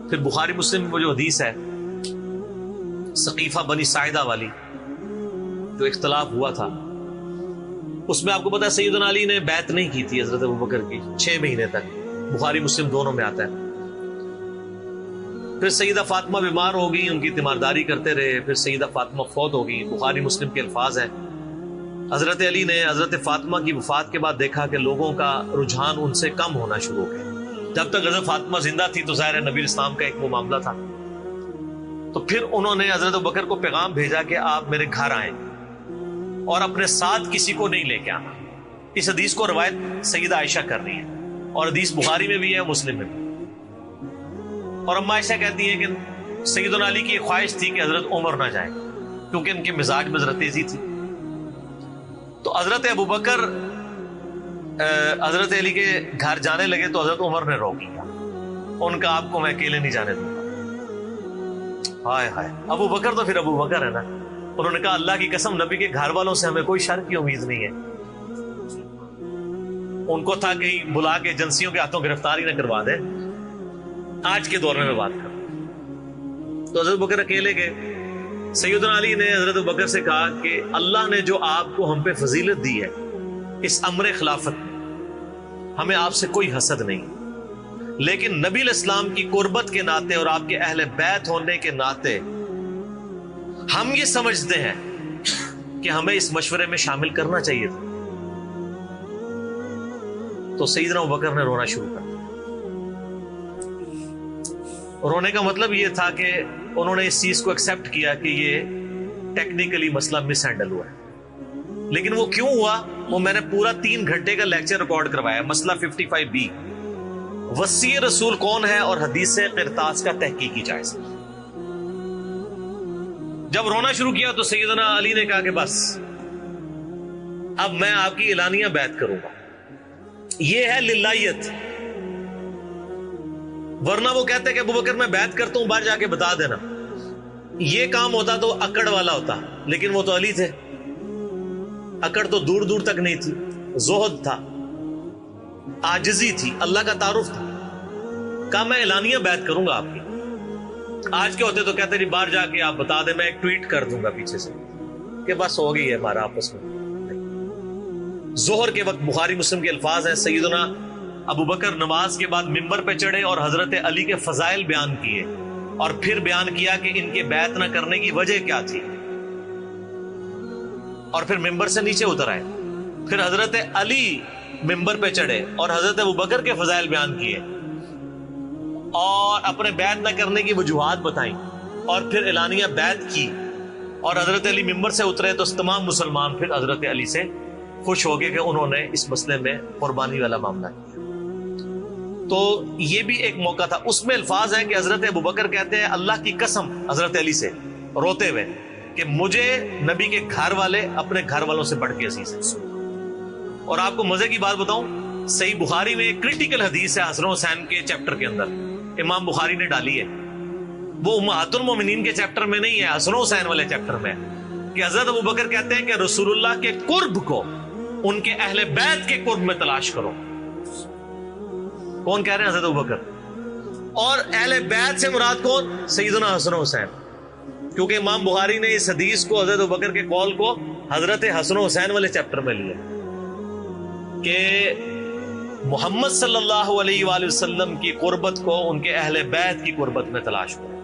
پھر بخاری مسلم میں وہ جو حدیث ہے سقیفہ بنی ساعدہ والی جو اختلاف ہوا تھا، اس میں آپ کو پتا ہے سیدنا علی نے بیعت نہیں کی تھی حضرت ابوبکر کی 6 مہینے تک، بخاری مسلم دونوں میں آتا ہے۔ پھر سیدہ فاطمہ بیمار ہو گئی، ان کی تیمارداری کرتے رہے، پھر سیدہ فاطمہ فوت ہو گئی۔ بخاری مسلم کے الفاظ ہیں حضرت علی نے حضرت فاطمہ کی وفات کے بعد دیکھا کہ لوگوں کا رجحان ان سے کم ہونا شروع ہو گیا۔ جب تک حضرت فاطمہ زندہ تھی تو ظاہر ہے نبی اسلام کا ایک وہ معاملہ تھا، تو پھر انہوں نے حضرت ابوبکر کو پیغام بھیجا کہ آپ میرے گھر آئیں اور اپنے ساتھ کسی کو نہیں لے کے آنا۔ اس حدیث کو روایت سیدہ عائشہ کر رہی ہے اور حدیث بخاری میں بھی ہے، مسلم میں بھی۔ اور اما عائشہ کہتی ہیں کہ سیدنا علی کی ایک خواہش تھی کہ حضرت عمر نہ جائیں کیونکہ ان کے مزاج میں ذرا تیزی تھی۔ تو حضرت ابوبکر حضرت علی کے گھر جانے لگے تو حضرت عمر نے روک لیا، ان کا آپ کو میں اکیلے نہیں جانے دوں گا۔ ہائے ہائے، ابوبکر تو پھر ابوبکر ہے نا، انہوں نے کہا اللہ کی قسم نبی کے گھر والوں سے ہمیں کوئی شر کی امید نہیں ہے۔ ان کو تھا کہ بلا کے ایجنسیوں کے ہاتھوں گرفتاری نہ کروا دے۔ آج کے دور میں بات کر، تو حضرت ابوبکر اکیلے گئے۔ سیدنا علی نے حضرت ابوبکر سے کہا کہ اللہ نے جو آپ کو ہم پہ فضیلت دی ہے اس امر خلافت میں، ہمیں آپ سے کوئی حسد نہیں، لیکن نبی علیہ السلام کی قربت کے ناطے اور آپ کے اہل بیت ہونے کے ناطے ہم یہ سمجھتے ہیں کہ ہمیں اس مشورے میں شامل کرنا چاہیے تھا۔ تو سیدنا ابوبکر نے رونا شروع کر دیا۔ رونے کا مطلب یہ تھا کہ انہوں نے اس چیز کو ایکسپٹ کیا کہ یہ ٹیکنیکلی مسئلہ مس ہینڈل ہوا ہے، لیکن وہ کیوں ہوا وہ میں نے پورا 3 گھنٹے کا لیکچر ریکارڈ کروایا۔ مسئلہ 55B، وصی رسول کون ہے اور حدیث قرطاس کا تحقیقی جائزہ۔ جب رونا شروع کیا تو سیدنا علی نے کہا کہ بس اب میں آپ کی اعلانیہ بیعت کروں گا، یہ ہے للہیت، ورنہ وہ کہتے کہ ابوبکر میں بیعت کرتا ہوں باہر جا کے بتا دینا، یہ کام ہوتا تو اکڑ والا ہوتا، لیکن وہ تو علی تھے، اکڑ تو دور دور تک نہیں تھی، زہد تھا، عاجزی تھی، اللہ کا تعارف تھا۔ کہا میں اعلانیہ بیعت کروں گا آپ کی۔ آج کے ہوتے تو کہتے جی باہر جا کے آپ بتا دیں، میں ایک ٹویٹ کر دوں گا پیچھے سے کہ بس ہو گئی ہے ہمارا آپس میں۔ ظہر کے وقت بخاری مسلم کے الفاظ ہیں سیدنا ابوبکر نماز کے بعد ممبر پہ چڑھے اور حضرت علی کے فضائل بیان کیے اور پھر بیان کیا کہ ان کے بیعت نہ کرنے کی وجہ کیا تھی، اور پھر ممبر سے نیچے اتر آئے۔ پھر حضرت علی ممبر پہ چڑھے اور حضرت ابوبکر کے فضائل بیان کیے اور اپنے بیعت نہ کرنے کی وجوہات بتائیں، اور پھر اعلانیہ بیعت کی، اور حضرت علی ممبر سے اترے تو تمام مسلمان پھر حضرت علی سے خوش ہو گئے کہ انہوں نے اس مسئلے میں قربانی والا معاملہ کیا۔ تو یہ بھی ایک موقع تھا۔ اس میں الفاظ ہیں کہ حضرت ابوبکر کہتے ہیں اللہ کی قسم حضرت علی سے روتے ہوئے کہ مجھے نبی کے گھر والے اپنے گھر والوں سے بڑھ کے عزیز ہیں۔ اور آپ کو مزے کی بات بتاؤں، صحیح بخاری میں ایک کریٹیکل حدیث ہے حسن حسین کے چیپٹر کے اندر، امام بخاری نے ڈالی ہے، وہ امہات المومنین کے چیپٹر میں نہیں ہے، حسن حسین والے چیپٹر میں، کہ حضرت ابوبکر کہتے ہیں کہ رسول اللہ کے قرب کو ان کے اہل بیت کے قرب میں تلاش کرو۔ کون کہہ رہے ہیں؟ حضرت ابوبکر۔ اور اہل بیت سے مراد کون؟ سیدنا حسن حسین، کیونکہ امام بخاری نے اس حدیث کو حضرت ابوبکر کے قول کو حضرت حسن حسین والے چیپٹر میں لیا کہ محمد صلی اللہ علیہ وآلہ وسلم کی قربت کو ان کے اہل بیت کی قربت میں تلاش کرو۔